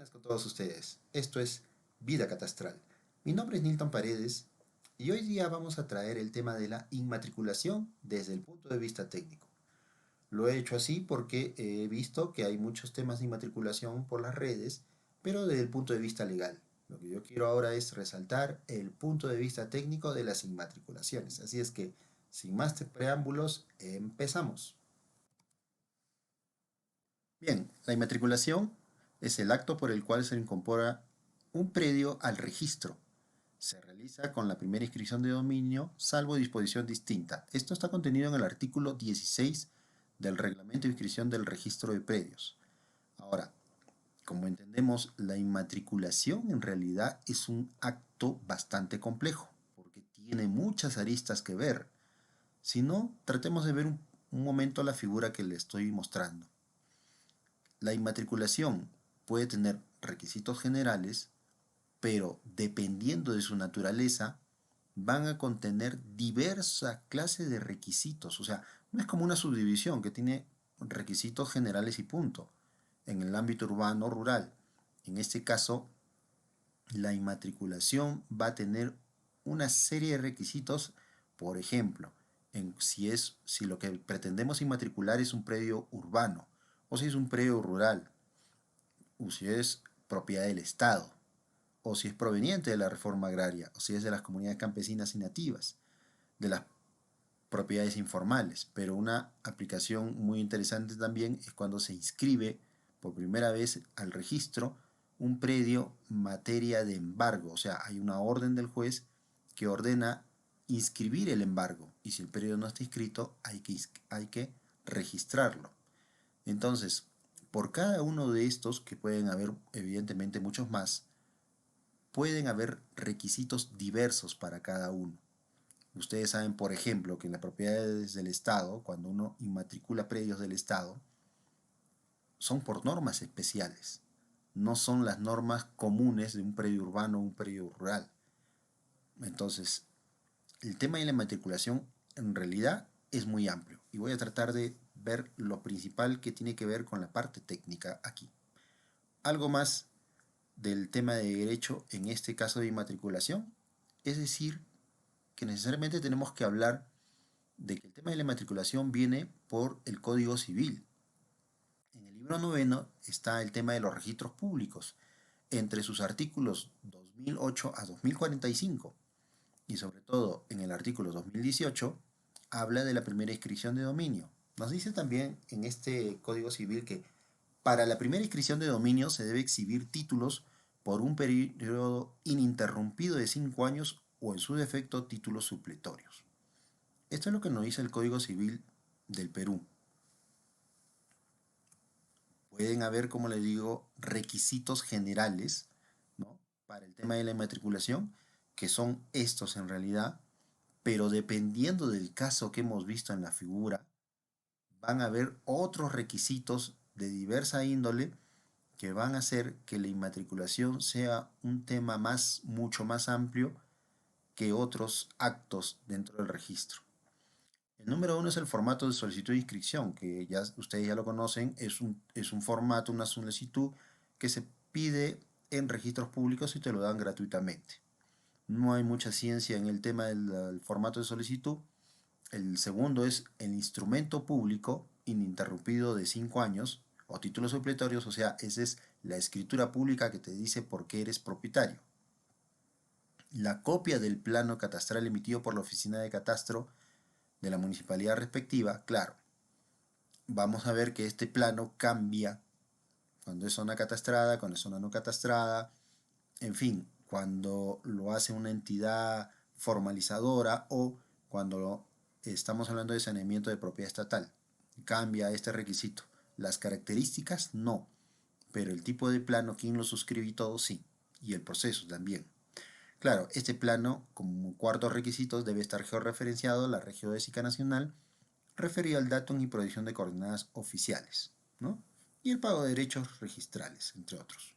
buenas con todos ustedes. Esto es Vida Catastral. Mi nombre es Nilton Paredes y hoy día vamos a traer el tema de la inmatriculación desde el punto de vista técnico. Lo he hecho así porque he visto que hay muchos temas de inmatriculación por las redes, pero desde el punto de vista legal. Lo que yo quiero ahora es resaltar el punto de vista técnico de las inmatriculaciones. Así es que, sin más preámbulos, empezamos. Bien, la inmatriculación es el acto por el cual se incorpora un predio al registro. Se realiza con la primera inscripción de dominio, salvo disposición distinta. Esto está contenido en el artículo 16 del Reglamento de Inscripción del Registro de Predios. Ahora, como entendemos, la inmatriculación en realidad es un acto bastante complejo, porque tiene muchas aristas que ver. Si no, tratemos de ver un momento la figura que le estoy mostrando. La inmatriculación puede tener requisitos generales, pero dependiendo de su naturaleza, van a contener diversa clase de requisitos. O sea, no es como una subdivisión que tiene requisitos generales y punto, en el ámbito urbano o rural. En este caso, la inmatriculación va a tener una serie de requisitos, por ejemplo, si lo que pretendemos inmatricular es un predio urbano, o si es un predio rural, o si es propiedad del Estado, o si es proveniente de la reforma agraria, o si es de las comunidades campesinas y nativas, de las propiedades informales. Pero una aplicación muy interesante también es cuando se inscribe por primera vez al registro un predio materia de embargo, o sea, hay una orden del juez que ordena inscribir el embargo, y si el predio no está inscrito, hay que registrarlo. Entonces, por cada uno de estos, que pueden haber evidentemente muchos más, pueden haber requisitos diversos para cada uno. Ustedes saben, por ejemplo, que en las propiedades del Estado, cuando uno inmatricula predios del Estado, son por normas especiales. No son las normas comunes de un predio urbano o un predio rural. Entonces, el tema de la inmatriculación en realidad es muy amplio y voy a tratar de ver lo principal que tiene que ver con la parte técnica aquí. Algo más del tema de derecho en este caso de inmatriculación, es decir, que necesariamente tenemos que hablar de que el tema de la inmatriculación viene por el Código Civil. En el libro noveno está el tema de los registros públicos, entre sus artículos 2008 a 2045, y sobre todo en el artículo 2018, habla de la primera inscripción de dominio. Nos dice también en este Código Civil que para la primera inscripción de dominio se debe exhibir títulos por un periodo ininterrumpido de 5 años o en su defecto títulos supletorios. Esto es lo que nos dice el Código Civil del Perú. Pueden haber, como les digo, requisitos generales, ¿no?, para el tema de la inmatriculación, que son estos en realidad, pero dependiendo del caso que hemos visto en la figura, van a haber otros requisitos de diversa índole que van a hacer que la inmatriculación sea un tema mucho más amplio que otros actos dentro del registro. El número uno es el formato de solicitud de inscripción, que ustedes ya lo conocen, es un formato, una solicitud que se pide en registros públicos y te lo dan gratuitamente. No hay mucha ciencia en el tema del formato de solicitud. El segundo es el instrumento público ininterrumpido de 5 años o títulos supletorios, o sea, esa es la escritura pública que te dice por qué eres propietario. La copia del plano catastral emitido por la oficina de catastro de la municipalidad respectiva, claro, vamos a ver que este plano cambia cuando es zona catastrada, cuando es zona no catastrada, en fin, cuando lo hace una entidad formalizadora o cuando estamos hablando de saneamiento de propiedad estatal. Cambia este requisito. Las características no, pero el tipo de plano, quién lo suscribe y todo sí, y el proceso también. Claro, este plano, como cuarto requisito, debe estar georreferenciado a la geodésica nacional, referido al datum y provisión de coordenadas oficiales, ¿no?, y el pago de derechos registrales, entre otros.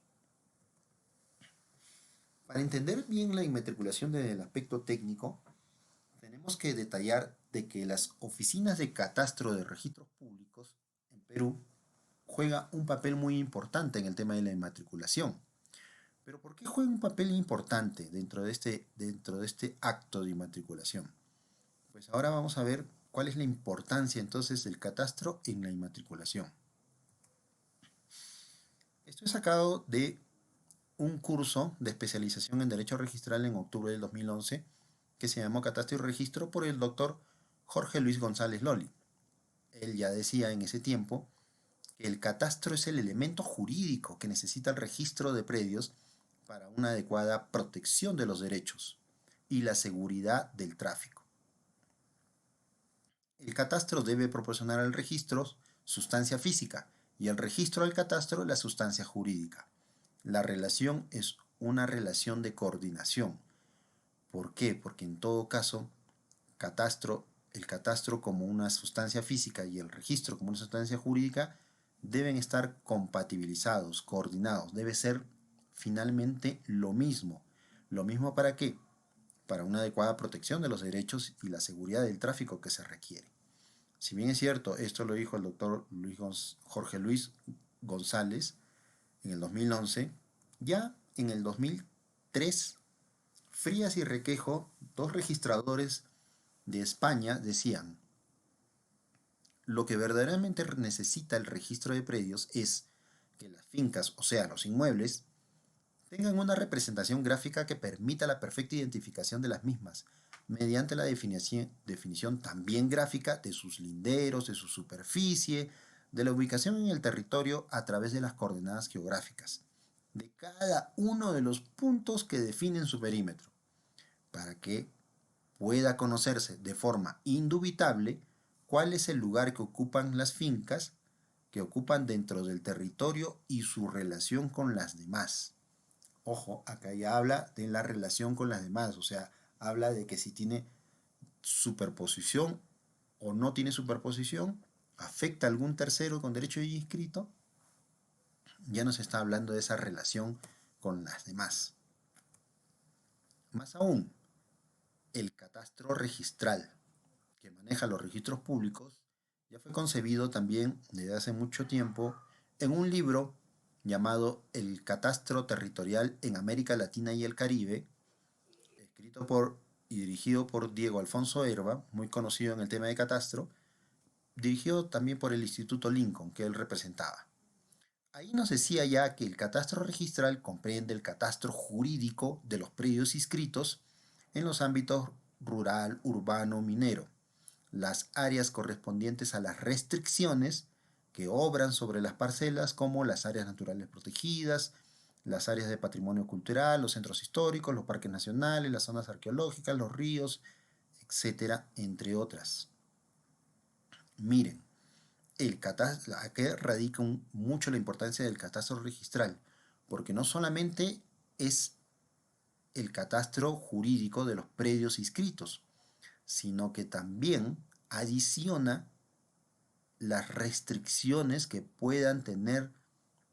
Para entender bien la inmatriculación desde el aspecto técnico, tenemos que detallar de que las oficinas de catastro de registros públicos en Perú juega un papel muy importante en el tema de la inmatriculación. Pero ¿por qué juega un papel importante dentro de este acto de inmatriculación? Pues ahora vamos a ver cuál es la importancia entonces del catastro en la inmatriculación. Esto es sacado de un curso de especialización en Derecho Registral en octubre del 2011 que se llamó Catastro y Registro por el doctor Jorge Luis González Loli. Él ya decía en ese tiempo que el catastro es el elemento jurídico que necesita el registro de predios para una adecuada protección de los derechos y la seguridad del tráfico. El catastro debe proporcionar al registro sustancia física y el registro al catastro la sustancia jurídica. La relación es una relación de coordinación. ¿Por qué? Porque en todo caso, el catastro como una sustancia física y el registro como una sustancia jurídica deben estar compatibilizados, coordinados. Debe ser finalmente lo mismo. ¿Lo mismo para qué? Para una adecuada protección de los derechos y la seguridad del tráfico que se requiere. Si bien es cierto, esto lo dijo el doctor Jorge Luis González en el 2011, ya en el 2003, Frías y Requejo, dos registradores de España, decían: lo que verdaderamente necesita el registro de predios es que las fincas, o sea, los inmuebles, tengan una representación gráfica que permita la perfecta identificación de las mismas, mediante la definición también gráfica de sus linderos, de su superficie, de la ubicación en el territorio a través de las coordenadas geográficas, de cada uno de los puntos que definen su perímetro, para que pueda conocerse de forma indubitable cuál es el lugar que ocupan las fincas que ocupan dentro del territorio y su relación con las demás. Ojo, acá ya habla de la relación con las demás, o sea, habla de que si tiene superposición o no tiene superposición, afecta a algún tercero con derecho de inscrito, ya no se está hablando de esa relación con las demás. Más aún, el catastro registral, que maneja los registros públicos, ya fue concebido también desde hace mucho tiempo en un libro llamado El Catastro Territorial en América Latina y el Caribe, escrito por y dirigido por Diego Alfonso Herba, muy conocido en el tema de catastro, dirigido también por el Instituto Lincoln, que él representaba. Ahí nos decía ya que el catastro registral comprende el catastro jurídico de los predios inscritos en los ámbitos rural, urbano, minero, las áreas correspondientes a las restricciones que obran sobre las parcelas, como las áreas naturales protegidas, las áreas de patrimonio cultural, los centros históricos, los parques nacionales, las zonas arqueológicas, los ríos, etcétera, entre otras. Miren, aquí radica mucho la importancia del catastro registral, porque no solamente es el catastro jurídico de los predios inscritos, sino que también adiciona las restricciones que puedan tener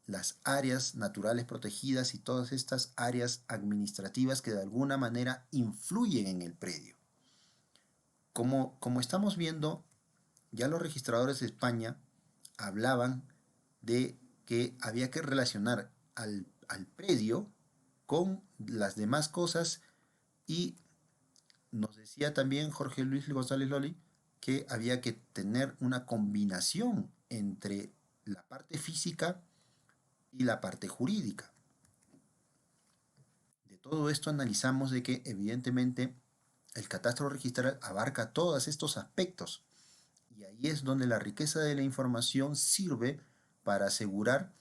las áreas naturales protegidas y todas estas áreas administrativas que de alguna manera influyen en el predio. Como estamos viendo, ya los registradores de España hablaban de que había que relacionar al predio con las demás cosas, y nos decía también Jorge Luis González Loli que había que tener una combinación entre la parte física y la parte jurídica. De todo esto analizamos de que evidentemente el catastro registral abarca todos estos aspectos, y ahí es donde la riqueza de la información sirve para asegurar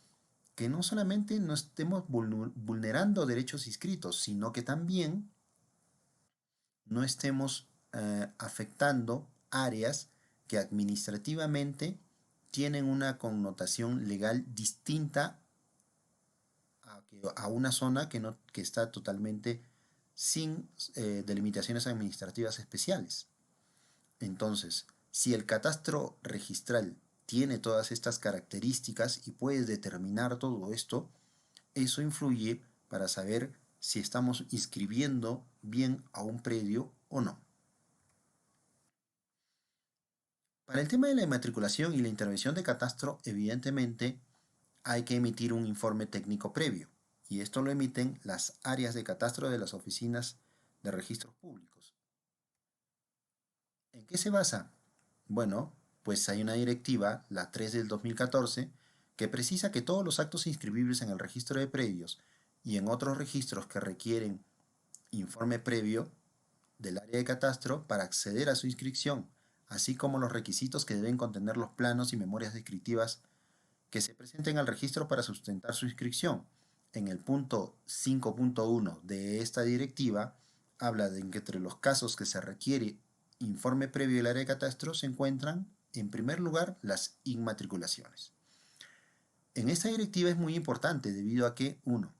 que no solamente no estemos vulnerando derechos inscritos, sino que también no estemos afectando áreas que administrativamente tienen una connotación legal distinta a una zona que está totalmente sin delimitaciones administrativas especiales. Entonces, si el catastro registral tiene todas estas características y puede determinar todo esto, eso influye para saber si estamos inscribiendo bien a un predio o no. Para el tema de la inmatriculación y la intervención de catastro, evidentemente, hay que emitir un informe técnico previo, y esto lo emiten las áreas de catastro de las oficinas de registros públicos. ¿En qué se basa? Bueno, pues hay una directiva, la 3 del 2014, que precisa que todos los actos inscribibles en el registro de predios y en otros registros que requieren informe previo del área de catastro para acceder a su inscripción, así como los requisitos que deben contener los planos y memorias descriptivas que se presenten al registro para sustentar su inscripción. En el punto 5.1 de esta directiva habla de que entre los casos que se requiere informe previo del área de catastro se encuentran, en primer lugar, las inmatriculaciones. En esta directiva es muy importante debido a que, uno,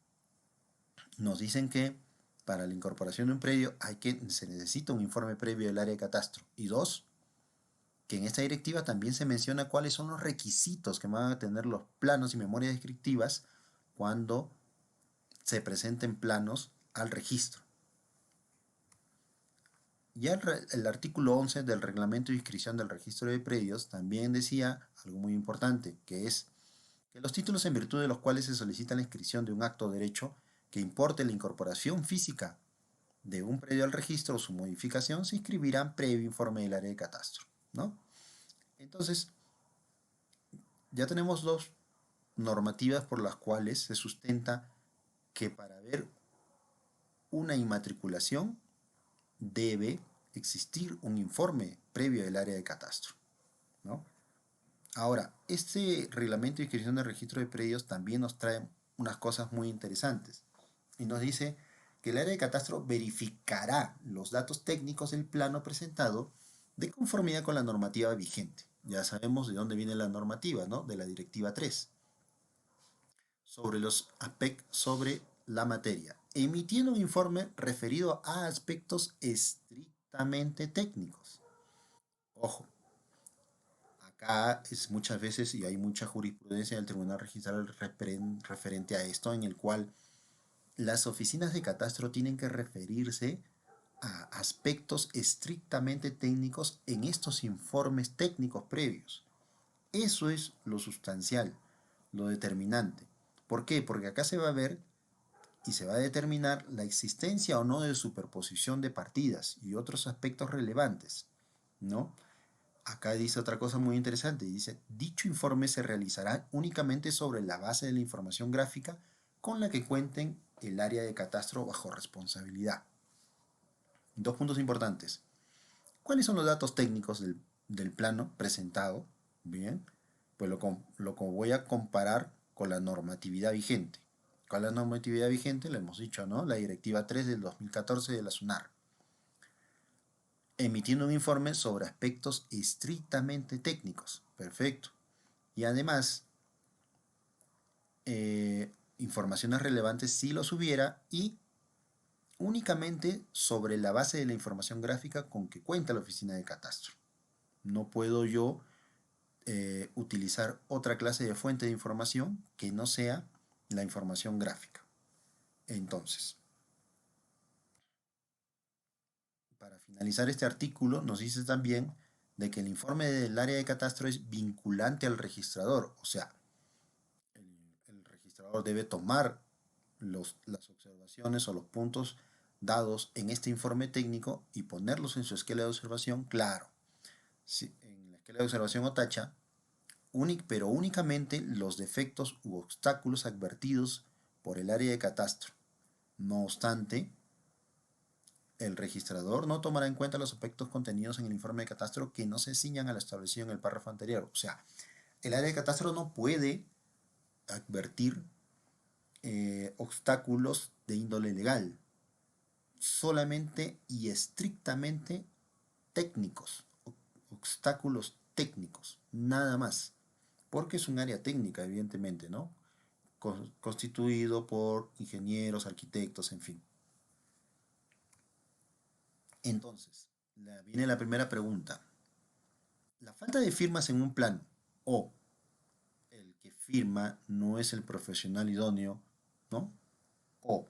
nos dicen que para la incorporación de un predio se necesita un informe previo del área de catastro. Y dos, que en esta directiva también se menciona cuáles son los requisitos que van a tener los planos y memorias descriptivas cuando se presenten planos al registro. Ya el artículo 11 del reglamento de inscripción del registro de predios también decía algo muy importante, que es que los títulos en virtud de los cuales se solicita la inscripción de un acto o derecho que importe la incorporación física de un predio al registro o su modificación se inscribirán previo informe del área de catastro, ¿no? Entonces, ya tenemos dos normativas por las cuales se sustenta que para ver una inmatriculación debe existir un informe previo del área de catastro, ¿no? Ahora, este reglamento de inscripción del registro de predios también nos trae unas cosas muy interesantes y nos dice que el área de catastro verificará los datos técnicos del plano presentado de conformidad con la normativa vigente. Ya sabemos de dónde viene la normativa, ¿no? De la Directiva 3. Sobre los aspectos sobre la materia, emitiendo un informe referido a aspectos estrictamente técnicos. Ojo, acá es muchas veces, y hay mucha jurisprudencia del Tribunal Registral referente a esto, en el cual las oficinas de catastro tienen que referirse a aspectos estrictamente técnicos en estos informes técnicos previos. Eso es lo sustancial, lo determinante. ¿Por qué? Porque acá se va a ver y se va a determinar la existencia o no de superposición de partidas y otros aspectos relevantes, ¿no? Acá dice otra cosa muy interesante, dice, dicho informe se realizará únicamente sobre la base de la información gráfica con la que cuenten el área de catastro bajo responsabilidad. Dos puntos importantes. ¿Cuáles son los datos técnicos del plano presentado? Bien, pues lo voy a comparar con la normatividad vigente. ¿Cuál es la normatividad vigente? Lo hemos dicho, ¿no? La Directiva 3 del 2014 de la SUNAR. Emitiendo un informe sobre aspectos estrictamente técnicos. Perfecto. Y además, informaciones relevantes si los hubiera y únicamente sobre la base de la información gráfica con que cuenta la oficina de catastro. No puedo yo utilizar otra clase de fuente de información que no sea la información gráfica. Entonces, para finalizar este artículo, nos dice también de que el informe del área de catastro es vinculante al registrador, o sea, el registrador debe tomar las observaciones o los puntos dados en este informe técnico y ponerlos en su esquela de observación, claro, en la esquela de observación o tacha, pero únicamente los defectos u obstáculos advertidos por el área de catastro. No obstante, el registrador no tomará en cuenta los aspectos contenidos en el informe de catastro que no se ciñan a lo establecido en el párrafo anterior. O sea, el área de catastro no puede advertir obstáculos de índole legal, solamente y estrictamente técnicos, obstáculos técnicos, nada más, porque es un área técnica, evidentemente, ¿no? Constituido por ingenieros, arquitectos, en fin. Entonces, viene la primera pregunta. La falta de firmas en un plano o el que firma no es el profesional idóneo, ¿no? O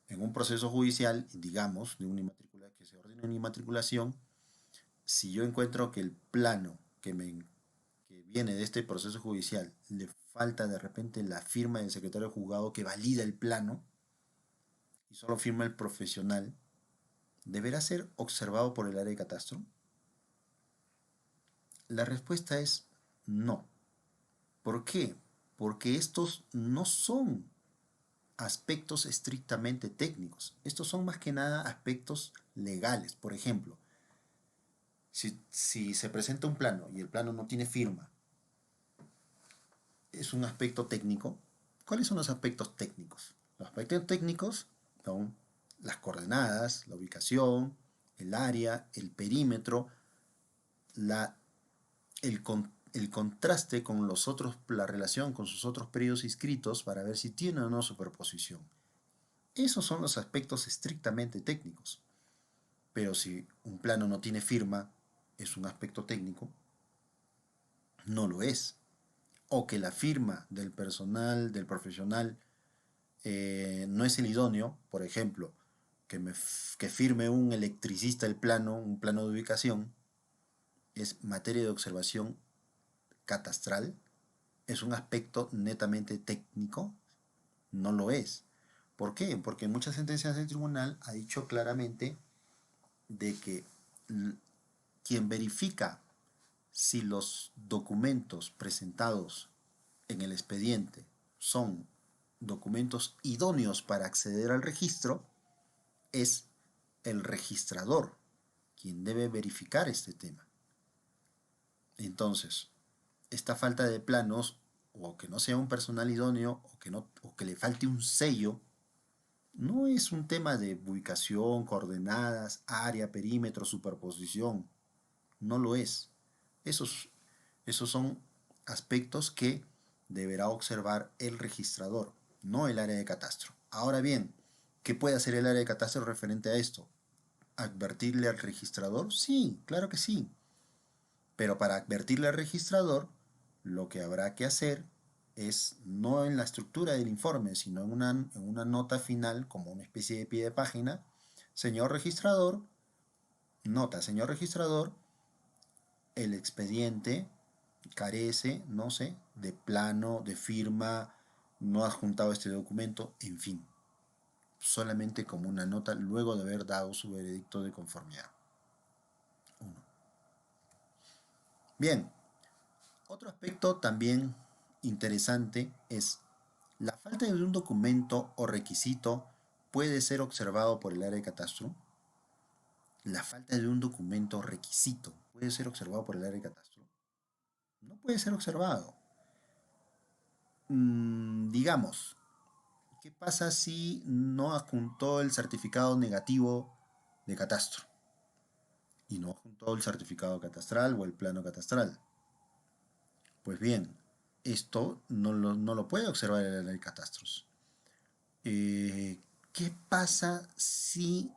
en un proceso judicial, digamos, de una que se ordena una inmatriculación, si yo encuentro que el plano que viene de este proceso judicial le falta de repente la firma del secretario del juzgado que valida el plano y solo firma el profesional, ¿deberá ser observado por el área de catastro? La respuesta es no. ¿Por qué? Porque estos no son aspectos estrictamente técnicos. Estos son más que nada aspectos legales. Por ejemplo, si se presenta un plano y el plano no tiene firma, es un aspecto técnico. ¿Cuáles son los aspectos técnicos? Los aspectos técnicos son las coordenadas, la ubicación, el área, el perímetro, el contraste con los otros, la relación con sus otros periodos inscritos para ver si tiene o no superposición. Esos son los aspectos estrictamente técnicos. Pero si un plano no tiene firma, ¿es un aspecto técnico? No lo es. O que la firma del personal, del profesional, no es el idóneo, por ejemplo, que firme un electricista el plano, un plano de ubicación, es materia de observación catastral, es un aspecto netamente técnico, no lo es. ¿Por qué? Porque en muchas sentencias del tribunal ha dicho claramente de que quien verifica si los documentos presentados en el expediente son documentos idóneos para acceder al registro es el registrador, quien debe verificar este tema. Entonces, esta falta de planos, o que no sea un personal idóneo, o que le falte un sello, no es un tema de ubicación, coordenadas, área, perímetro, superposición. No lo es. Esos, esos son aspectos que deberá observar el registrador, no el área de catastro. Ahora bien, ¿qué puede hacer el área de catastro referente a esto? ¿Advertirle al registrador? Sí, claro que sí. Pero para advertirle al registrador, lo que habrá que hacer es, no en la estructura del informe, sino en una nota final, como una especie de pie de página, señor registrador, nota, señor registrador, el expediente carece, no sé, de plano, de firma, no ha adjuntado este documento, en fin, solamente como una nota luego de haber dado su veredicto de conformidad. 1. Bien, otro aspecto también interesante es la falta de un documento o requisito puede ser observado por el área de catastro. La falta de un documento o requisito puede ser observado por el área de catastro. No puede ser observado. Digamos, ¿qué pasa si no adjuntó el certificado negativo de catastro? Y no adjuntó el certificado catastral o el plano catastral. Pues bien, esto no lo puede observar el área de catastros. ¿Qué pasa si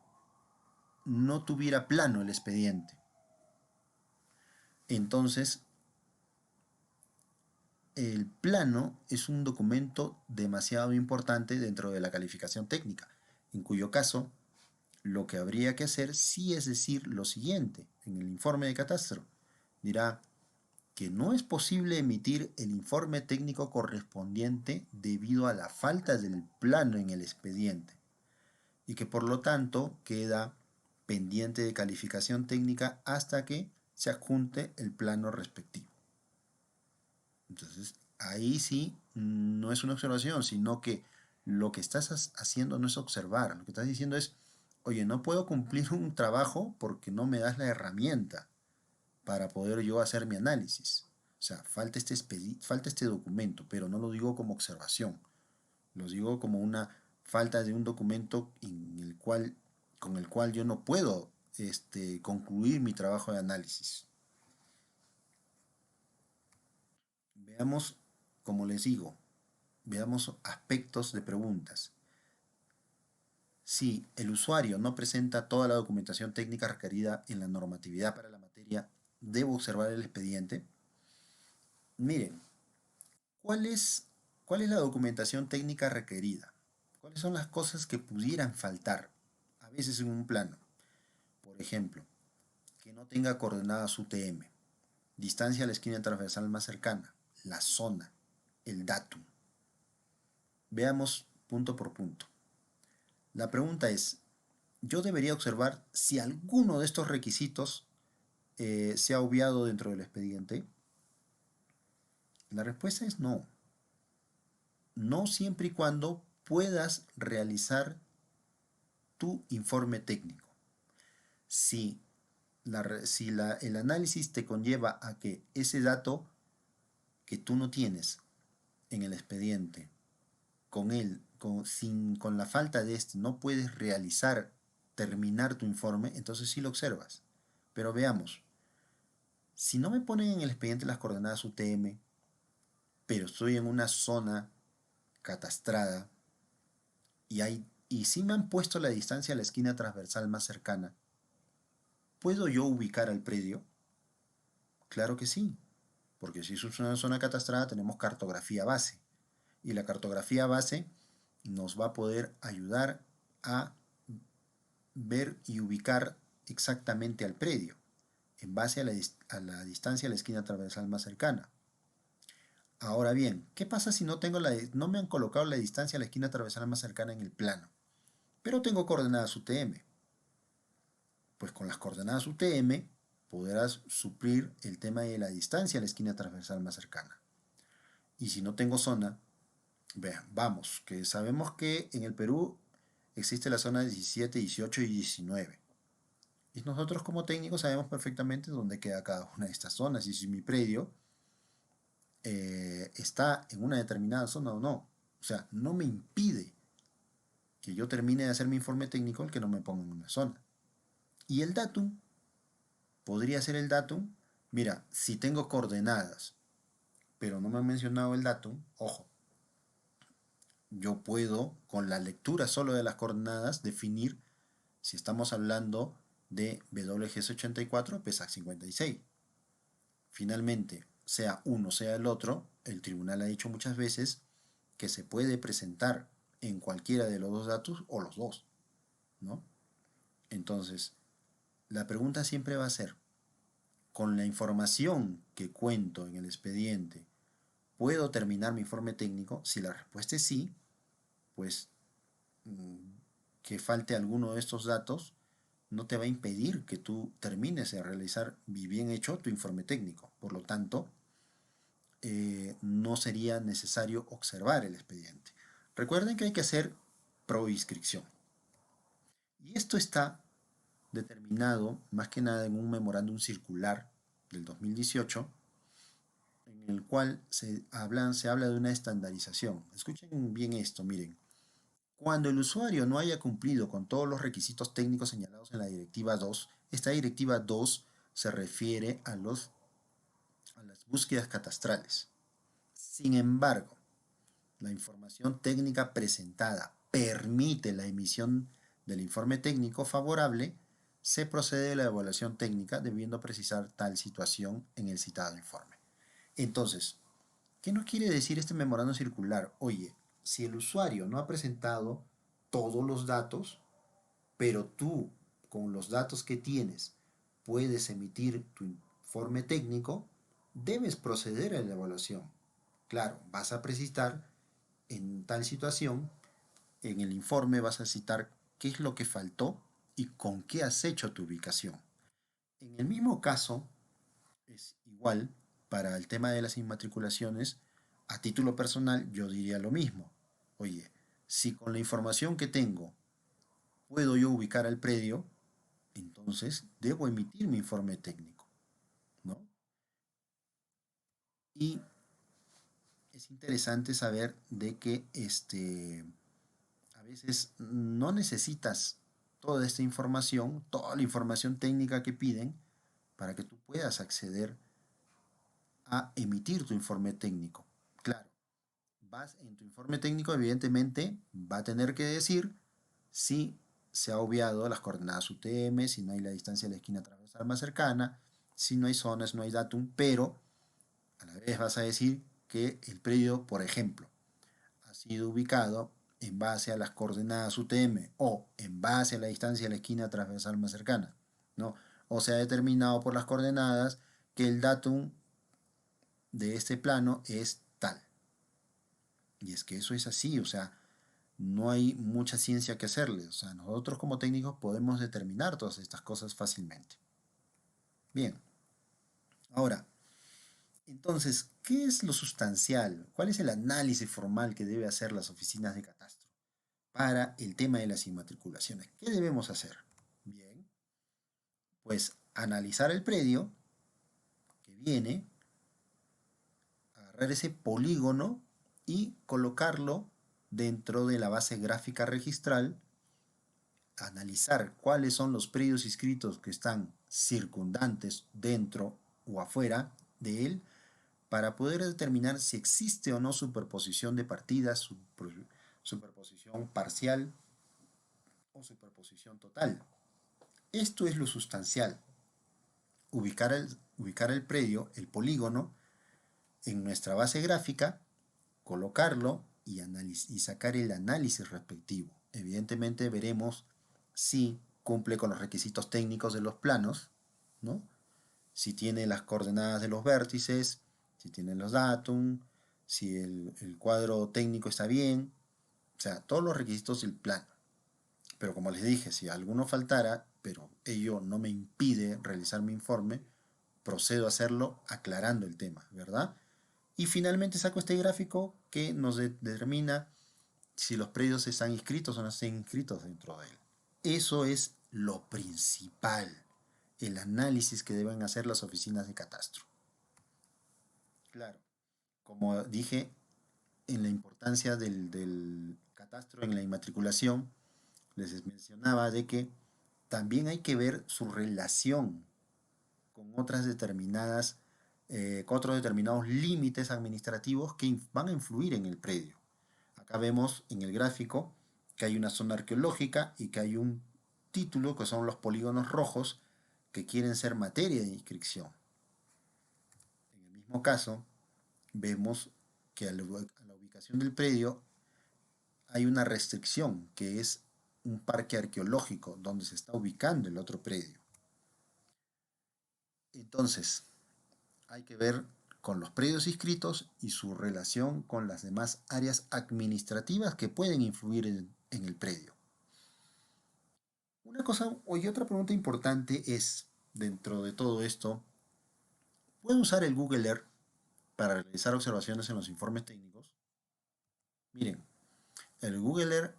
no tuviera plano el expediente? Entonces, el plano es un documento demasiado importante dentro de la calificación técnica, en cuyo caso lo que habría que hacer sí es decir lo siguiente en el informe de catastro. Dirá que no es posible emitir el informe técnico correspondiente debido a la falta del plano en el expediente y que por lo tanto queda pendiente de calificación técnica hasta que se adjunte el plano respectivo. Entonces, ahí sí no es una observación, sino que lo que estás haciendo no es observar, lo que estás diciendo es, oye, no puedo cumplir un trabajo porque no me das la herramienta para poder yo hacer mi análisis. O sea, falta este documento, pero no lo digo como observación, lo digo como una falta de un documento con el cual yo no puedo concluir mi trabajo de análisis. Veamos, como les digo, veamos aspectos de preguntas. Si el usuario no presenta toda la documentación técnica requerida en la normatividad para la materia, ¿debo observar el expediente? Miren, ¿cuál es, ¿cuál es la documentación técnica requerida? ¿Cuáles son las cosas que pudieran faltar a veces en un plano? Por ejemplo, que no tenga coordenadas UTM, distancia a la esquina transversal más cercana, la zona. el datum. Veamos punto por punto. La pregunta es, ¿yo debería observar si alguno de estos requisitos se ha obviado dentro del expediente? La respuesta es no. No siempre y cuando puedas realizar tu informe técnico. Si, el análisis te conlleva a que ese dato que tú no tienes en el expediente, con la falta de este, no puedes terminar tu informe, entonces sí lo observas. Pero veamos, si no me ponen en el expediente las coordenadas UTM, pero estoy en una zona catastrada y sí me han puesto la distancia a la esquina transversal más cercana, ¿puedo yo ubicar al predio? Claro que sí, porque si es una zona catastrada tenemos cartografía base. Y la cartografía base nos va a poder ayudar a ver y ubicar exactamente al predio en base a la distancia a la esquina transversal más cercana. Ahora bien, ¿qué pasa si no me han colocado la distancia a la esquina transversal más cercana en el plano? Pero tengo coordenadas UTM. Pues con las coordenadas UTM podrás suplir el tema de la distancia a la esquina transversal más cercana. Y si no tengo zona, vean, vamos, que sabemos que en el Perú existe la zona 17, 18 y 19. Y nosotros como técnicos sabemos perfectamente dónde queda cada una de estas zonas y si mi predio está en una determinada zona o no. O sea, no me impide que yo termine de hacer mi informe técnico el que no me ponga en una zona. Y el datum, podría ser el datum, mira, si tengo coordenadas, pero no me han mencionado el datum, ojo, yo puedo, con la lectura solo de las coordenadas, definir si estamos hablando de WGS84 o PESAC 56. Finalmente, sea uno sea el otro, el tribunal ha dicho muchas veces que se puede presentar en cualquiera de los dos datos o los dos, ¿no? Entonces, la pregunta siempre va a ser, con la información que cuento en el expediente, ¿puedo terminar mi informe técnico? Si la respuesta es sí, pues que falte alguno de estos datos no te va a impedir que tú termines de realizar bien hecho tu informe técnico. Por lo tanto, no sería necesario observar el expediente. Recuerden que hay que hacer proinscripción. Y esto está determinado más que nada en un memorándum circular del 2018, en el cual se habla de una estandarización. Escuchen bien esto, miren. Cuando el usuario no haya cumplido con todos los requisitos técnicos señalados en la Directiva 2, esta Directiva 2 se refiere a las búsquedas catastrales. Sin embargo, la información técnica presentada permite la emisión del informe técnico favorable, se procede a la evaluación técnica debiendo precisar tal situación en el citado informe. Entonces, ¿qué nos quiere decir este memorando circular? Oye, si el usuario no ha presentado todos los datos, pero tú, con los datos que tienes, puedes emitir tu informe técnico, debes proceder a la evaluación. Claro, vas a precisar en tal situación, en el informe vas a citar qué es lo que faltó y con qué has hecho tu ubicación. En el mismo caso, es igual para el tema de las inmatriculaciones, a título personal yo diría lo mismo. Oye, si con la información que tengo puedo yo ubicar al predio, entonces debo emitir mi informe técnico, ¿no? Y es interesante saber de que a veces no necesitas toda esta información, toda la información técnica que piden para que tú puedas acceder a emitir tu informe técnico. Claro, vas en tu informe técnico, evidentemente va a tener que decir si se ha obviado las coordenadas UTM, si no hay la distancia de la esquina transversal más cercana, si no hay zonas, no hay datum, pero a la vez vas a decir que el predio, por ejemplo, ha sido ubicado en base a las coordenadas UTM o en base a la distancia de la esquina transversal más cercana, ¿no? O se ha determinado por las coordenadas que el datum de este plano es tal. Y es que eso es así, o sea, no hay mucha ciencia que hacerle. O sea, nosotros como técnicos podemos determinar todas estas cosas fácilmente. Bien, ahora, entonces, ¿qué es lo sustancial? ¿Cuál es el análisis formal que debe hacer las oficinas de catastro para el tema de las inmatriculaciones? ¿Qué debemos hacer? Bien, pues analizar el predio que viene, agarrar ese polígono y colocarlo dentro de la base gráfica registral, analizar cuáles son los predios inscritos que están circundantes dentro o afuera de él para poder determinar si existe o no superposición de partidas, superposición parcial o superposición total. Esto es lo sustancial. Ubicar el predio, el polígono, en nuestra base gráfica, colocarlo y sacar el análisis respectivo. Evidentemente veremos si cumple con los requisitos técnicos de los planos, ¿no? Si tiene las coordenadas de los vértices, si tiene los datum, si el cuadro técnico está bien, o sea, todos los requisitos del plano. Pero como les dije, si alguno faltara, pero ello no me impide realizar mi informe, procedo a hacerlo aclarando el tema, ¿verdad? Y finalmente saco este gráfico que nos determina si los predios están inscritos o no están inscritos dentro de él. Eso es lo principal, el análisis que deben hacer las oficinas de catastro. Claro, como dije, en la importancia del catastro en la inmatriculación, les mencionaba de que también hay que ver su relación con con otros determinados límites administrativos que van a influir en el predio. Acá vemos en el gráfico que hay una zona arqueológica y que hay un título que son los polígonos rojos que quieren ser materia de inscripción. En el mismo caso, vemos que a la ubicación del predio hay una restricción que es un parque arqueológico donde se está ubicando el otro predio. Entonces, hay que ver con los predios inscritos y su relación con las demás áreas administrativas que pueden influir en el predio. Una cosa y otra pregunta importante es, dentro de todo esto, ¿puedo usar el Google Earth para realizar observaciones en los informes técnicos? Miren, el Google Earth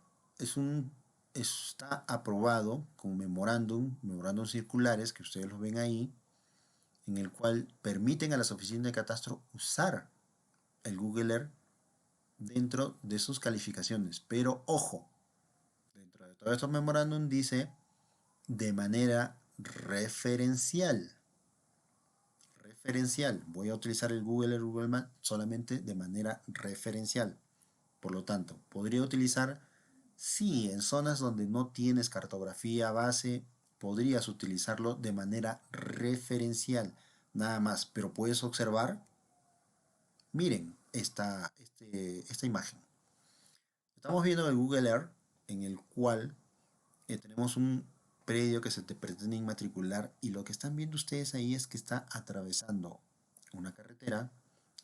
está aprobado con memorándum circulares, que ustedes los ven ahí, en el cual permiten a las oficinas de catastro usar el Google Earth dentro de sus calificaciones. Pero ojo, dentro de todos estos memorándum dice de manera referencial. Referencial. Voy a utilizar el Google Earth, Google Maps solamente de manera referencial. Por lo tanto, podría utilizar, sí, en zonas donde no tienes cartografía base, podrías utilizarlo de manera referencial, nada más. Pero puedes observar, miren esta imagen. Estamos viendo el Google Earth en el cual tenemos un predio que se te pretende inmatricular y lo que están viendo ustedes ahí es que está atravesando una carretera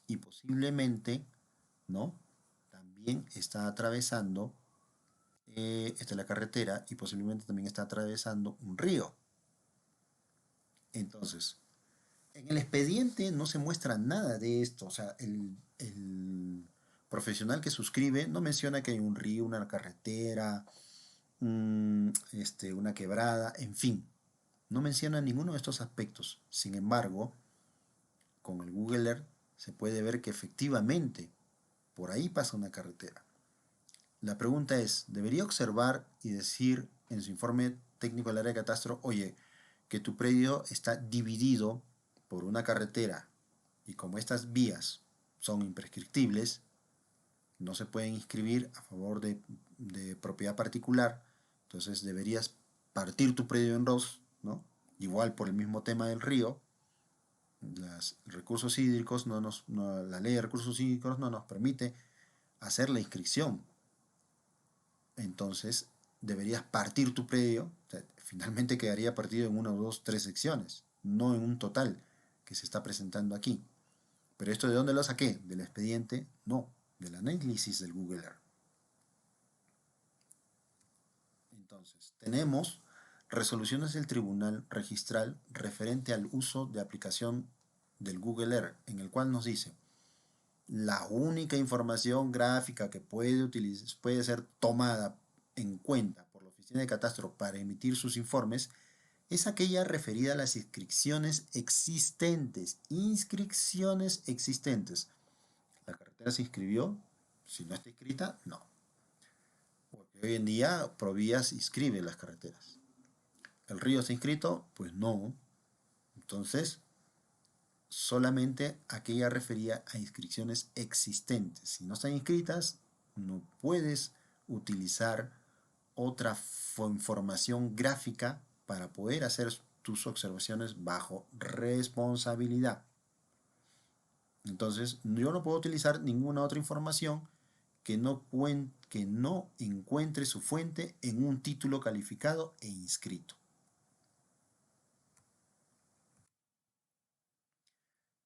y posiblemente, ¿no? También está atravesando esta es la carretera y posiblemente también está atravesando un río. Entonces, en el expediente no se muestra nada de esto, o sea, el profesional que suscribe no menciona que hay un río, una carretera, una quebrada, en fin, no menciona ninguno de estos aspectos. Sin embargo, con el Google Earth se puede ver que efectivamente por ahí pasa una carretera. La pregunta es, ¿debería observar y decir en su informe técnico del área de catastro, oye, que tu predio está dividido por una carretera y como estas vías son imprescriptibles, no se pueden inscribir a favor de propiedad particular, entonces deberías partir tu predio en dos, ¿no? Igual por el mismo tema del río, los recursos hídricos la ley de recursos hídricos no nos permite hacer la inscripción. Entonces deberías partir tu predio, o sea, finalmente quedaría partido en una, dos, tres secciones, no en un total que se está presentando aquí. ¿Pero esto de dónde lo saqué? ¿Del expediente? No. del análisis del Google Earth. Entonces, tenemos resoluciones del Tribunal Registral referente al uso de aplicación del Google Earth, en el cual nos dice: la única información gráfica que puede ser tomada en cuenta por la Oficina de Catastro para emitir sus informes es aquella referida a las inscripciones existentes. Inscripciones existentes. La carretera se inscribió, si no está inscrita, no. Porque hoy en día Provías inscribe las carreteras. ¿El río está inscrito? Pues no. Entonces, solamente aquella refería a inscripciones existentes. Si no están inscritas, no puedes utilizar otra información gráfica para poder hacer tus observaciones bajo responsabilidad. Entonces, yo no puedo utilizar ninguna otra información que no encuentre su fuente en un título calificado e inscrito.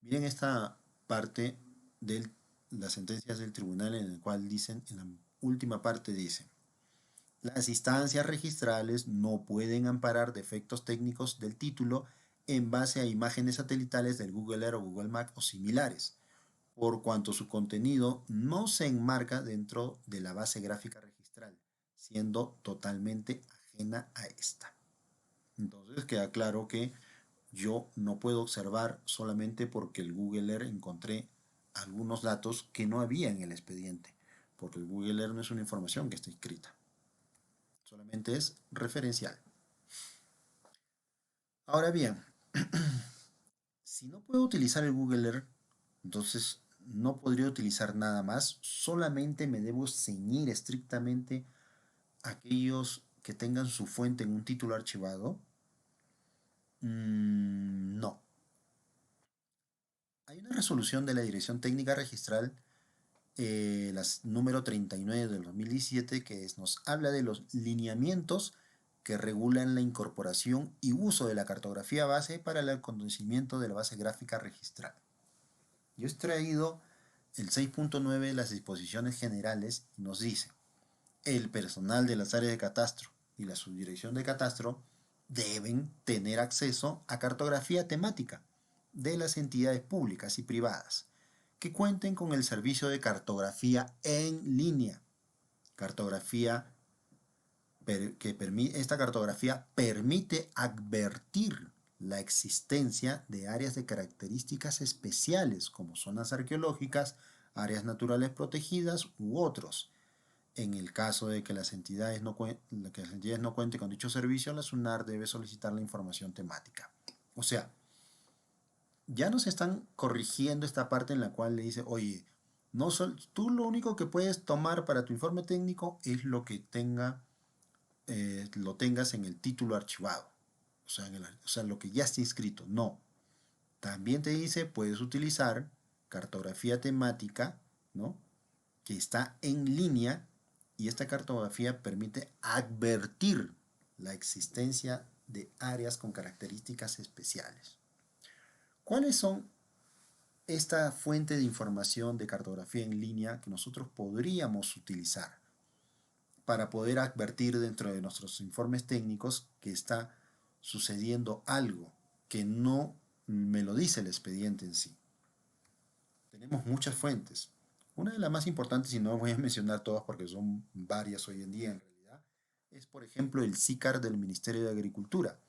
Miren esta parte de las sentencias del tribunal en el cual dicen, en la última parte dice: las instancias registrales no pueden amparar defectos técnicos del título en base a imágenes satelitales del Google Earth o Google Maps o similares, por cuanto su contenido no se enmarca dentro de la base gráfica registral, siendo totalmente ajena a esta. Entonces queda claro que yo no puedo observar solamente porque el Google Earth encontré algunos datos que no había en el expediente, porque el Google Earth no es una información que está escrita, solamente es referencial. Ahora bien, si no puedo utilizar el Google Earth, entonces no podría utilizar nada más, solamente me debo ceñir estrictamente a aquellos que tengan su fuente en un título archivado. No. Hay una resolución de la Dirección Técnica Registral, número 39 del 2017, que nos habla de los lineamientos que regulan la incorporación y uso de la cartografía base para el conocimiento de la base gráfica registral. Yo he extraído el 6.9 de las disposiciones generales y nos dice: el personal de las áreas de catastro y la subdirección de catastro deben tener acceso a cartografía temática de las entidades públicas y privadas que cuenten con el servicio de cartografía en línea. Esta cartografía permite advertir la existencia de áreas de características especiales como zonas arqueológicas, áreas naturales protegidas u otros. En el caso de que las entidades no cuenten con dicho servicio, la SUNAR debe solicitar la información temática. O sea, ya nos están corrigiendo esta parte en la cual le dice: oye, tú lo único que puedes tomar para tu informe técnico es lo que lo tengas en el título archivado, o sea, lo que ya está inscrito. No, también te dice: puedes utilizar cartografía temática, ¿no?, que está en línea, y esta cartografía permite advertir la existencia de áreas con características especiales. ¿Cuáles son esta fuente de información de cartografía en línea que nosotros podríamos utilizar para poder advertir dentro de nuestros informes técnicos que está sucediendo algo que no me lo dice el expediente en sí? Tenemos muchas fuentes. Una de las más importantes, y no voy a mencionar todas porque son varias hoy en día en realidad, es por ejemplo el SICAR del Ministerio de Agricultura,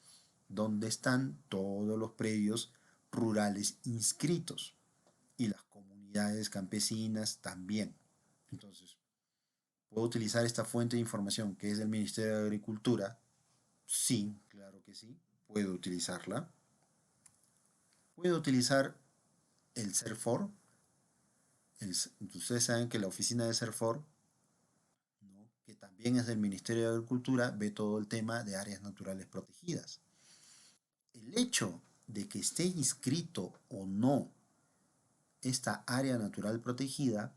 donde están todos los predios rurales inscritos y las comunidades campesinas también. Entonces, ¿puedo utilizar esta fuente de información que es del Ministerio de Agricultura? Sí, claro que sí, puedo utilizarla. Puedo utilizar el CERFOR. Ustedes saben que la oficina de CERFOR, ¿no?, que también es del Ministerio de Agricultura, ve todo el tema de áreas naturales protegidas. El hecho de que esté inscrito o no esta área natural protegida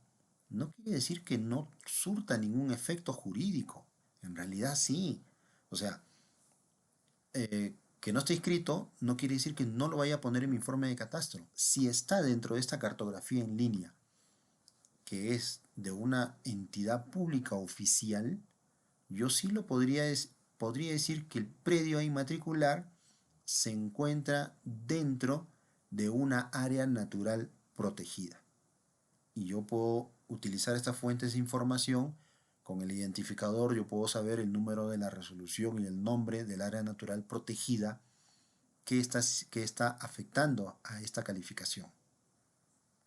no quiere decir que no surta ningún efecto jurídico. En realidad sí. O sea, que no esté inscrito no quiere decir que no lo vaya a poner en mi informe de catastro. Si está dentro de esta cartografía en línea, que es de una entidad pública oficial, yo sí lo podría decir que el predio a inmatricular se encuentra dentro de una área natural protegida. Y yo puedo utilizar estas fuentes de información con el identificador, yo puedo saber el número de la resolución y el nombre del área natural protegida que está afectando a esta calificación.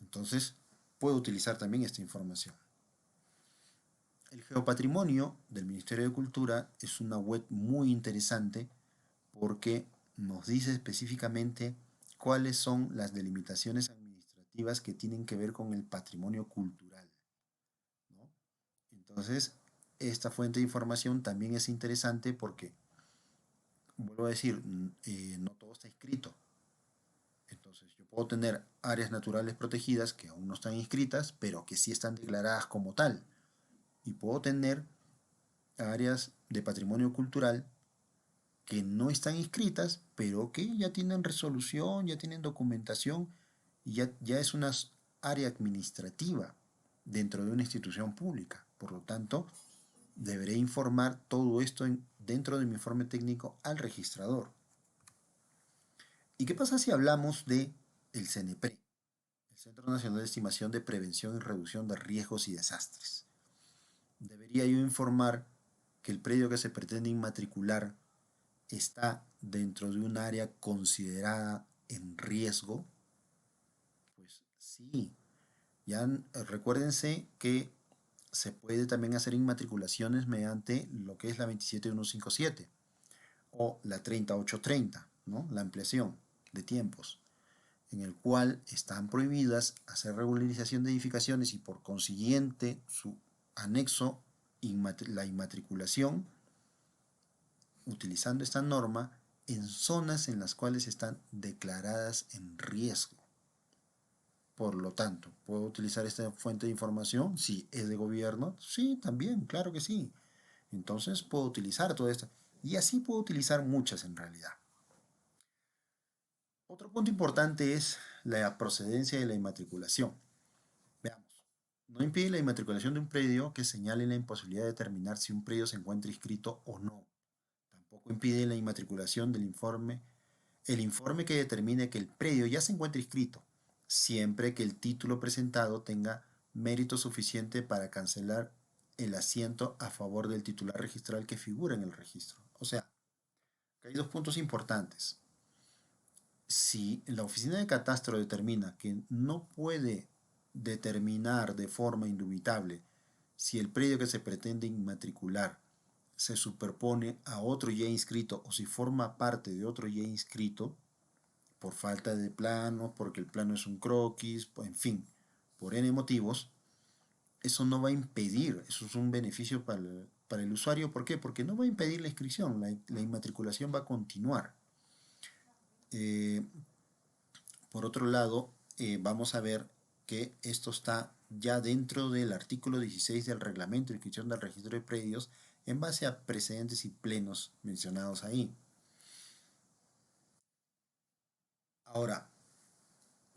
Entonces, puedo utilizar también esta información. El Geopatrimonio del Ministerio de Cultura es una web muy interesante porque nos dice específicamente cuáles son las delimitaciones administrativas que tienen que ver con el patrimonio cultural, ¿no? Entonces, esta fuente de información también es interesante porque, vuelvo a decir, no todo está inscrito. Entonces, yo puedo tener áreas naturales protegidas que aún no están inscritas, pero que sí están declaradas como tal. Y puedo tener áreas de patrimonio cultural que no están inscritas, pero que ya tienen resolución, ya tienen documentación y ya es una área administrativa dentro de una institución pública. Por lo tanto, deberé informar todo esto dentro de mi informe técnico al registrador. ¿Y qué pasa si hablamos de el CNPRE, el Centro Nacional de Estimación de Prevención y Reducción de Riesgos y Desastres? Debería yo informar que el predio que se pretende inmatricular está dentro de un área considerada en riesgo. Pues sí, ya recuérdense que se puede también hacer inmatriculaciones mediante lo que es la 27157 o la 3830, ¿no? La ampliación de tiempos, en el cual están prohibidas hacer regularización de edificaciones y por consiguiente su anexo, la inmatriculación, utilizando esta norma en zonas en las cuales están declaradas en riesgo. Por lo tanto, ¿puedo utilizar esta fuente de información? Si es de gobierno, sí, también, claro que sí. Entonces puedo utilizar todo esto. Y así puedo utilizar muchas en realidad. Otro punto importante es la procedencia de la inmatriculación. Veamos. No impide la inmatriculación de un predio que señale la imposibilidad de determinar si un predio se encuentra inscrito o no. Tampoco impide la inmatriculación del informe, el informe que determine que el predio ya se encuentra inscrito, siempre que el título presentado tenga mérito suficiente para cancelar el asiento a favor del titular registral que figura en el registro. O sea, hay dos puntos importantes. Si la oficina de catastro determina que no puede determinar de forma indubitable si el predio que se pretende inmatricular se superpone a otro ya inscrito o si forma parte de otro ya inscrito, por falta de plano, porque el plano es un croquis, en fin, por N motivos, eso no va a impedir, eso es un beneficio para el usuario. ¿Por qué? Porque no va a impedir la inscripción, la inmatriculación va a continuar. Eh, por otro lado, vamos a ver que esto está ya dentro del artículo 16 del reglamento de inscripción del registro de predios en base a precedentes y plenos mencionados ahí. Ahora,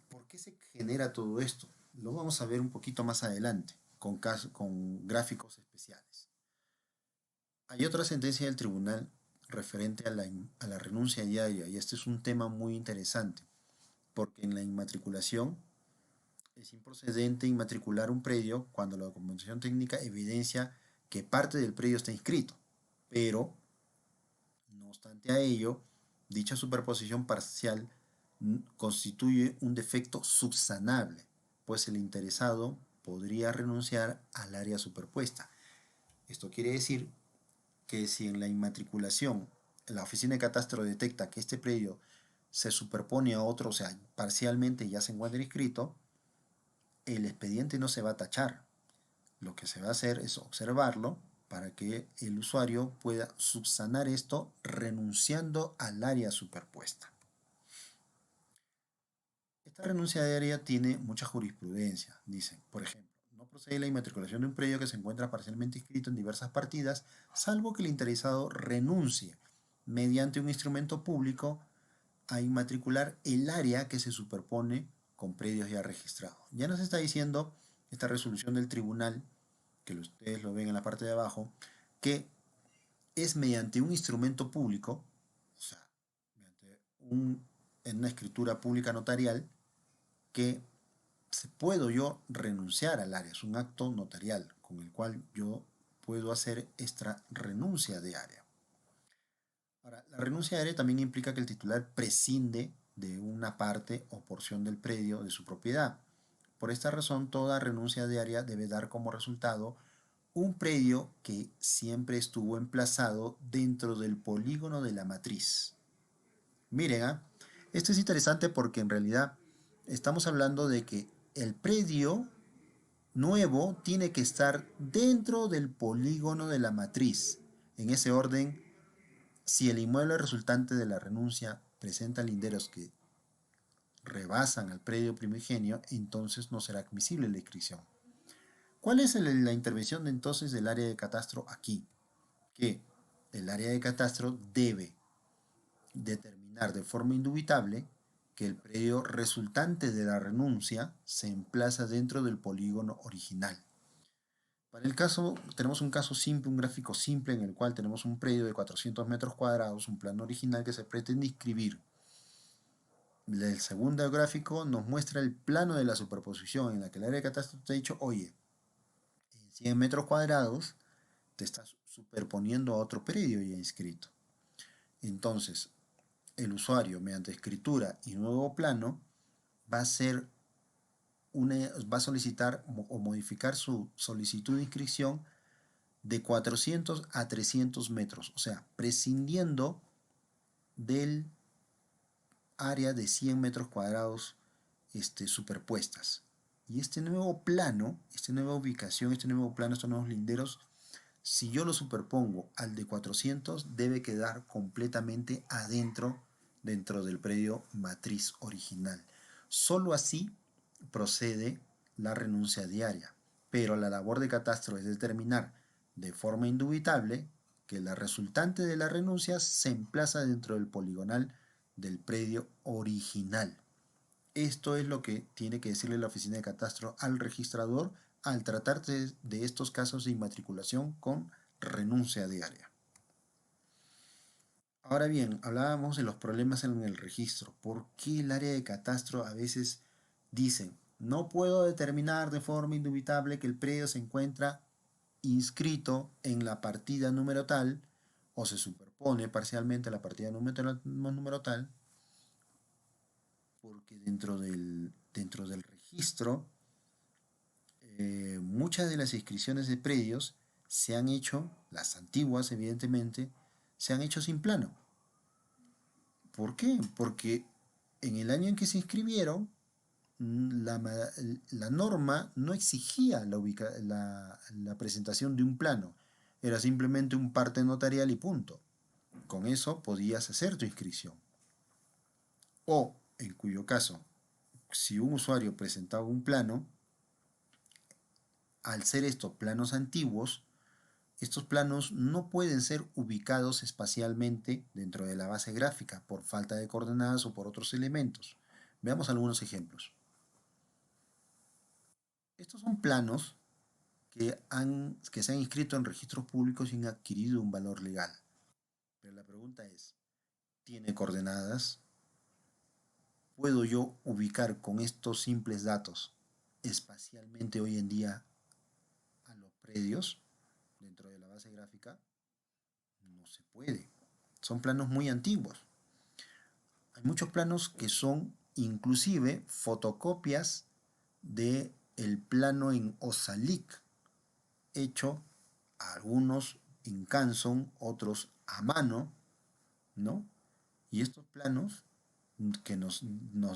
¿por qué se genera todo esto? Lo vamos a ver un poquito más adelante, con gráficos especiales. Hay otra sentencia del tribunal referente a la renuncia diaria, y este es un tema muy interesante, porque en la inmatriculación es improcedente inmatricular un predio cuando la documentación técnica evidencia que parte del predio está inscrito, pero, no obstante a ello, dicha superposición parcial constituye un defecto subsanable, pues el interesado podría renunciar al área superpuesta. Esto quiere decir que si en la inmatriculación la oficina de catastro detecta que este predio se superpone a otro, o sea, parcialmente ya se encuentra inscrito, el expediente no se va a tachar. Lo que se va a hacer es observarlo para que el usuario pueda subsanar esto renunciando al área superpuesta. Esta renuncia de área tiene mucha jurisprudencia. Dicen, por ejemplo, no procede la inmatriculación de un predio que se encuentra parcialmente inscrito en diversas partidas, salvo que el interesado renuncie mediante un instrumento público a inmatricular el área que se superpone con predios ya registrados. Ya nos está diciendo esta resolución del tribunal, que ustedes lo ven en la parte de abajo, que es mediante un instrumento público, o sea, mediante en una escritura pública notarial, que puedo yo renunciar al área. Es un acto notarial con el cual yo puedo hacer esta renuncia de área. Ahora, la renuncia de área también implica que el titular prescinde de una parte o porción del predio de su propiedad. Por esta razón, toda renuncia de área debe dar como resultado un predio que siempre estuvo emplazado dentro del polígono de la matriz. Miren, esto es interesante porque en realidad estamos hablando de que el predio nuevo tiene que estar dentro del polígono de la matriz. En ese orden, si el inmueble resultante de la renuncia presenta linderos que rebasan al predio primigenio, entonces no será admisible la inscripción. ¿Cuál es la intervención entonces del área de catastro aquí? Que el área de catastro debe determinar de forma indubitable que el predio resultante de la renuncia se emplaza dentro del polígono original. Para el caso, tenemos un caso simple, un gráfico simple en el cual tenemos un predio de 400 metros cuadrados, un plano original que se pretende inscribir. El segundo gráfico nos muestra el plano de la superposición en la que el área de catastro te ha dicho, oye, en 100 metros cuadrados te estás superponiendo a otro predio ya inscrito. Entonces, el usuario, mediante escritura y nuevo plano, va a solicitar o modificar su solicitud de inscripción de 400 a 300 metros, o sea, prescindiendo del área de 100 metros cuadrados superpuestas. Y este nuevo plano, esta nueva ubicación, este nuevo plano, estos nuevos linderos, si yo lo superpongo al de 400, debe quedar completamente dentro del predio matriz original. Solo así procede la renuncia diaria. Pero la labor de catastro es determinar de forma indubitable que la resultante de la renuncia se emplaza dentro del poligonal del predio original. Esto es lo que tiene que decirle la oficina de catastro al registrador al tratarse de estos casos de inmatriculación con renuncia diaria. Ahora bien, hablábamos de los problemas en el registro. ¿Por qué el área de catastro a veces dicen no puedo determinar de forma indubitable que el predio se encuentra inscrito en la partida número tal o se superpone parcialmente a la partida número tal? Porque dentro del registro muchas de las inscripciones de predios se han hecho, las antiguas evidentemente, se han hecho sin plano. ¿Por qué? Porque en el año en que se inscribieron, la norma no exigía la presentación de un plano. Era simplemente un parte notarial y punto. Con eso podías hacer tu inscripción. O, en cuyo caso, si un usuario presentaba un plano, al ser estos planos antiguos, estos planos no pueden ser ubicados espacialmente dentro de la base gráfica por falta de coordenadas o por otros elementos. Veamos algunos ejemplos. Estos son planos que se han inscrito en registros públicos y han adquirido un valor legal. Pero la pregunta es, ¿tiene coordenadas? ¿Puedo yo ubicar con estos simples datos espacialmente hoy en día a los predios dentro de la base gráfica? No se puede. Son planos muy antiguos. Hay muchos planos que son inclusive fotocopias del plano en Osalic, hecho algunos en Canson, otros a mano, ¿no? Y estos planos que nos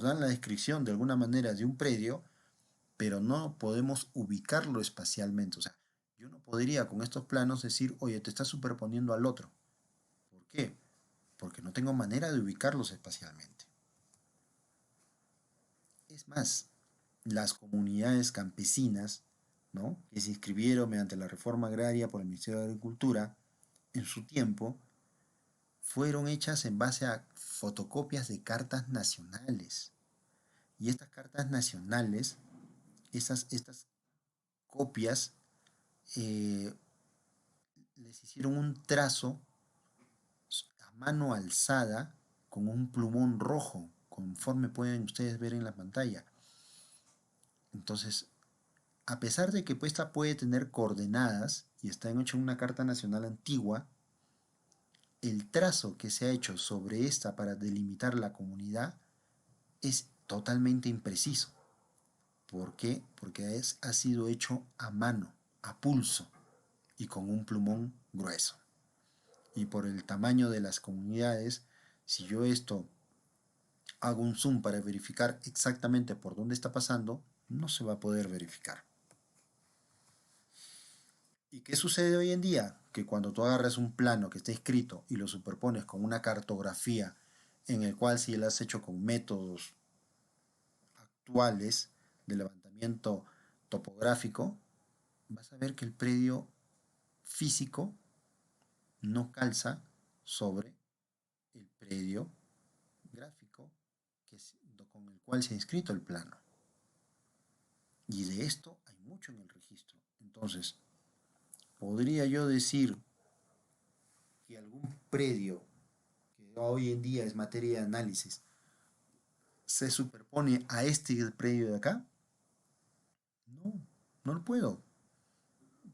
dan la descripción de alguna manera de un predio, pero no podemos ubicarlo espacialmente. O sea, yo no podría con estos planos decir, oye, te estás superponiendo al otro. ¿Por qué? Porque no tengo manera de ubicarlos espacialmente. Es más, las comunidades campesinas, ¿no?, que se inscribieron mediante la reforma agraria por el Ministerio de Agricultura, en su tiempo, fueron hechas en base a fotocopias de cartas nacionales. Y estas cartas nacionales, estas copias, eh, les hicieron un trazo a mano alzada con un plumón rojo, conforme pueden ustedes ver en la pantalla. Entonces, a pesar de que esta puede tener coordenadas y está hecho en una carta nacional antigua, el trazo que se ha hecho sobre esta para delimitar la comunidad es totalmente impreciso. ¿Por qué? Porque ha sido hecho a mano, a pulso y con un plumón grueso. Y por el tamaño de las comunidades, si yo esto hago un zoom para verificar exactamente por dónde está pasando, no se va a poder verificar. ¿Y qué sucede hoy en día? Que cuando tú agarras un plano que está escrito y lo superpones con una cartografía en el cual si lo has hecho con métodos actuales de levantamiento topográfico, vas a ver que el predio físico no calza sobre el predio gráfico con el cual se ha inscrito el plano. Y de esto hay mucho en el registro. Entonces, podría yo decir que algún predio que hoy en día es materia de análisis se superpone a este predio de acá. No, no lo puedo,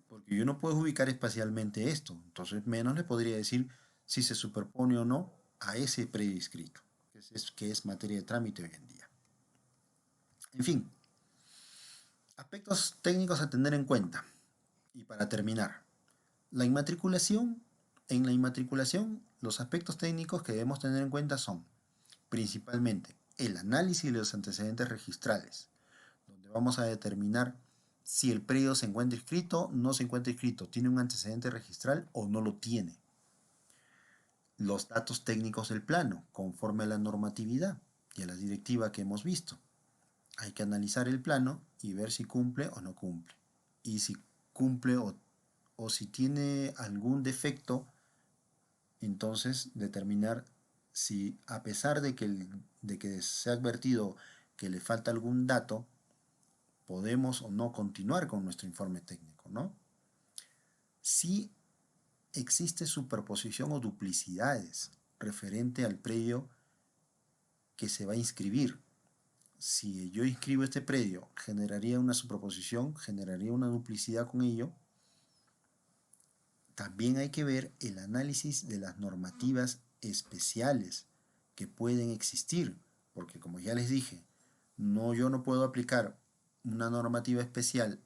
porque yo no puedo ubicar espacialmente esto. Entonces, menos le podría decir si se superpone o no a ese predio inscrito, que es materia de trámite hoy en día. En fin, aspectos técnicos a tener en cuenta. Y para terminar, la inmatriculación, en la inmatriculación, los aspectos técnicos que debemos tener en cuenta son principalmente el análisis de los antecedentes registrales, donde vamos a determinar si el predio se encuentra inscrito, no se encuentra inscrito, tiene un antecedente registral o no lo tiene. Los datos técnicos del plano, conforme a la normatividad y a la directiva que hemos visto. Hay que analizar el plano y ver si cumple o no cumple. Y si cumple o si tiene algún defecto, entonces determinar si a pesar de que se ha advertido que le falta algún dato, podemos o no continuar con nuestro informe técnico, ¿no? Si existe superposición o duplicidades referente al predio que se va a inscribir. Si yo inscribo este predio, generaría una superposición, generaría una duplicidad con ello. También hay que ver el análisis de las normativas especiales que pueden existir, porque como ya les dije, yo no puedo aplicar una normativa especial,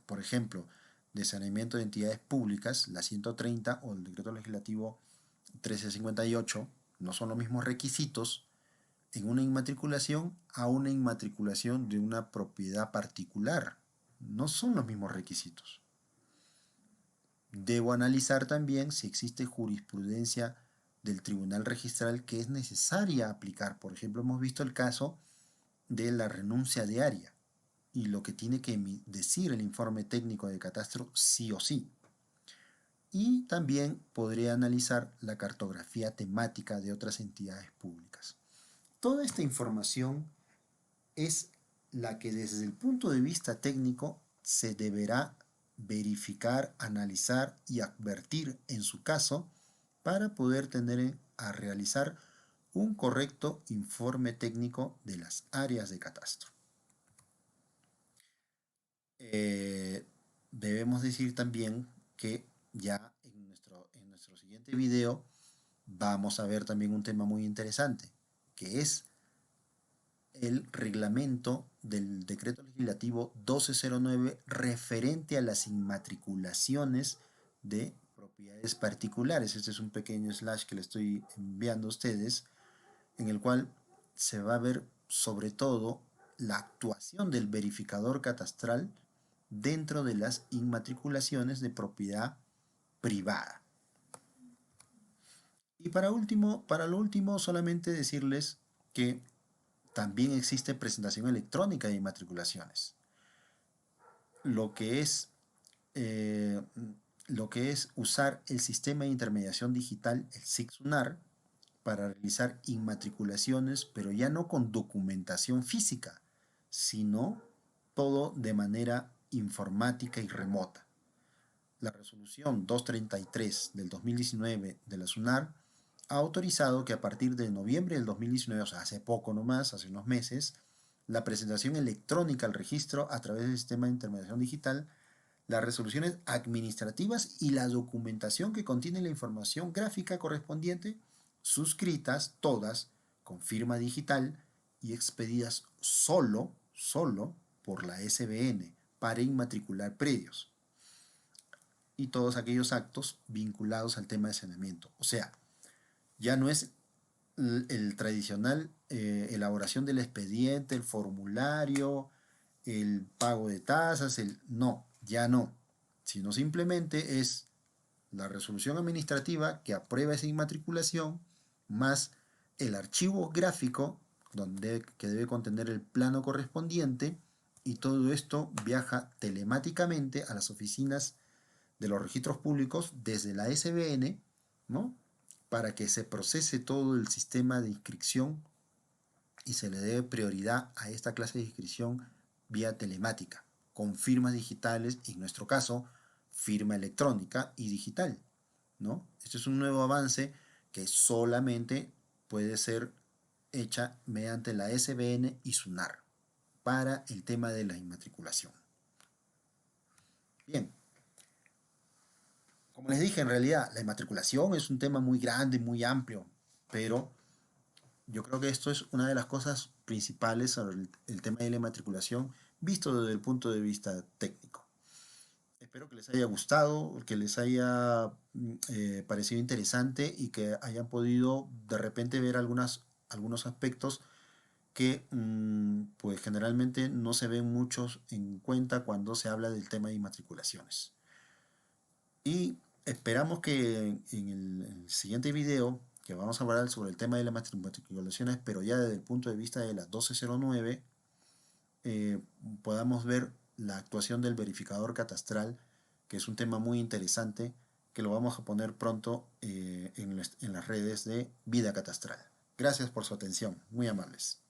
por ejemplo, de saneamiento de entidades públicas, la 130 o el decreto legislativo 1358, no son los mismos requisitos en una inmatriculación a una inmatriculación de una propiedad particular. No son los mismos requisitos. Debo analizar también si existe jurisprudencia del tribunal registral que es necesaria aplicar. Por ejemplo, hemos visto el caso de la renuncia de área y lo que tiene que decir el informe técnico de catastro sí o sí. Y también podría analizar la cartografía temática de otras entidades públicas. Toda esta información es la que desde el punto de vista técnico se deberá verificar, analizar y advertir en su caso para poder tener a realizar un correcto informe técnico de las áreas de catastro. Debemos decir también que ya en nuestro siguiente video vamos a ver también un tema muy interesante, que es el reglamento del decreto legislativo 1209 referente a las inmatriculaciones de propiedades particulares. Este es un pequeño slash que le estoy enviando a ustedes, en el cual se va a ver sobre todo la actuación del verificador catastral dentro de las inmatriculaciones de propiedad privada. Y para lo último, solamente decirles que también existe presentación electrónica de inmatriculaciones. Lo que es, eh, lo que es usar el sistema de intermediación digital, el SIC-SUNAR, para realizar inmatriculaciones, pero ya no con documentación física, sino todo de manera informática y remota. La resolución 233 del 2019 de la SUNAR ha autorizado que a partir de noviembre del 2019, o sea, hace poco nomás, hace unos meses, la presentación electrónica al registro a través del sistema de intermediación digital, las resoluciones administrativas y la documentación que contiene la información gráfica correspondiente, suscritas todas con firma digital y expedidas solo por la SBN para inmatricular predios y todos aquellos actos vinculados al tema de saneamiento. O sea, ya no es el tradicional elaboración del expediente, el formulario, el pago de tasas, no, ya no, sino simplemente es la resolución administrativa que aprueba esa inmatriculación más el archivo gráfico que debe contener el plano correspondiente y todo esto viaja telemáticamente a las oficinas de los registros públicos desde la SBN, ¿no? Para que se procese todo el sistema de inscripción y se le dé prioridad a esta clase de inscripción vía telemática, con firmas digitales, y en nuestro caso, firma electrónica y digital, ¿no? Este es un nuevo avance que solamente puede ser hecha mediante la SBN y SUNAR para el tema de la inmatriculación. Bien, como les dije, en realidad la inmatriculación es un tema muy grande, muy amplio, pero yo creo que esto es una de las cosas principales sobre el tema de la inmatriculación visto desde el punto de vista técnico. Espero que les haya gustado, que les haya parecido interesante y que hayan podido de repente ver algunos aspectos que pues generalmente no se ven muchos en cuenta cuando se habla del tema de inmatriculaciones. Y esperamos que en el siguiente video, que vamos a hablar sobre el tema de las matriculaciones, pero ya desde el punto de vista de las 1209, podamos ver la actuación del verificador catastral, que es un tema muy interesante, que lo vamos a poner pronto en las redes de Vida Catastral. Gracias por su atención, muy amables.